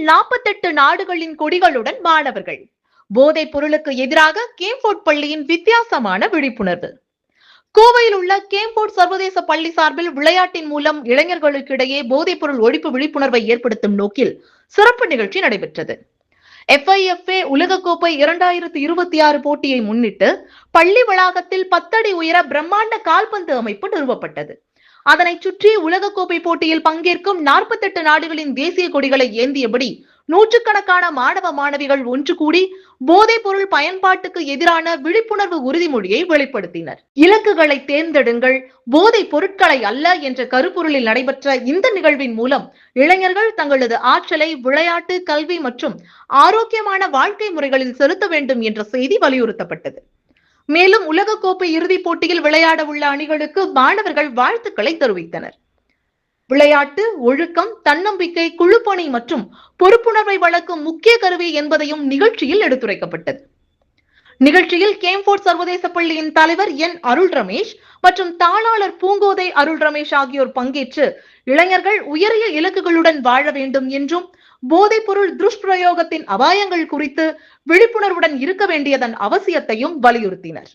48 நாடுகளின் கொடிகளுடன் மாணவர்கள். போதைப் பொருளுக்கு எதிராக கேம்போர்ட் பள்ளியின் வித்தியாசமான விழிப்புணர்வு. கோவையில் உள்ள கேம்போர்ட் சர்வதேச பள்ளி சார்பில் விளையாட்டின் மூலம் இளைஞர்களுக்கிடையே போதைப் பொருள் ஒழிப்பு விழிப்புணர்வை ஏற்படுத்தும் நோக்கில் சிறப்பு நிகழ்ச்சி நடைபெற்றது. FIFA உலகக்கோப்பை 2026 போட்டியை முன்னிட்டு பள்ளி வளாகத்தில் 10 அடி உயர பிரம்மாண்ட கால்பந்து அமைப்பு நிறுவப்பட்டது. அதனைச் சுற்றி உலகக்கோப்பை போட்டியில் பங்கேற்கும் 48 நாடுகளின் தேசிய கொடிகளை ஏந்தியபடி நூற்றுக்கணக்கான மாணவ மாணவிகள் ஒன்று கூடி போதைப் பொருள் பயன்பாட்டுக்கு எதிரான விழிப்புணர்வு உறுதிமொழியை வெளிப்படுத்தினர். இலக்குகளை தேர்ந்தெடுங்கள், போதைப் பொருட்களை அல்ல என்ற கருப்பொருளில் நடைபெற்ற இந்த நிகழ்வின் மூலம் இளைஞர்கள் தங்களது ஆற்றலை விளையாட்டு, கல்வி மற்றும் ஆரோக்கியமான வாழ்க்கை முறைகளில் செலுத்த வேண்டும் என்ற செய்தி வலியுறுத்தப்பட்டது. மேலும் உலகக்கோப்பை இறுதிப் போட்டியில் விளையாட உள்ள அணிகளுக்கு மாணவர்கள் வாழ்த்துக்களை தெரிவித்தனர். விளையாட்டு, ஒழுக்கம், தன்னம்பிக்கை, குழுப்பணி மற்றும் பொறுப்புணர்வை வளர்க்கும் முக்கிய கருவி என்பதையும் நிகழ்ச்சியில் எடுத்துரைக்கப்பட்டது. நிகழ்ச்சியில் கேம்போர்ட் சர்வதேச பள்ளியின் தலைவர் என் அருள் ரமேஷ் மற்றும் தாளாளர் பூங்கோதை அருள் ரமேஷ் ஆகியோர் பங்கேற்று இளைஞர்கள் உயரிய இலக்குகளுடன் வாழ வேண்டும் என்றும் போதைப் பொருள் துஷ்பிரயோகத்தின் அபாயங்கள் குறித்து விழிப்புணர்வுடன் இருக்க வேண்டியதன் அவசியத்தையும் வலியுறுத்தினர்.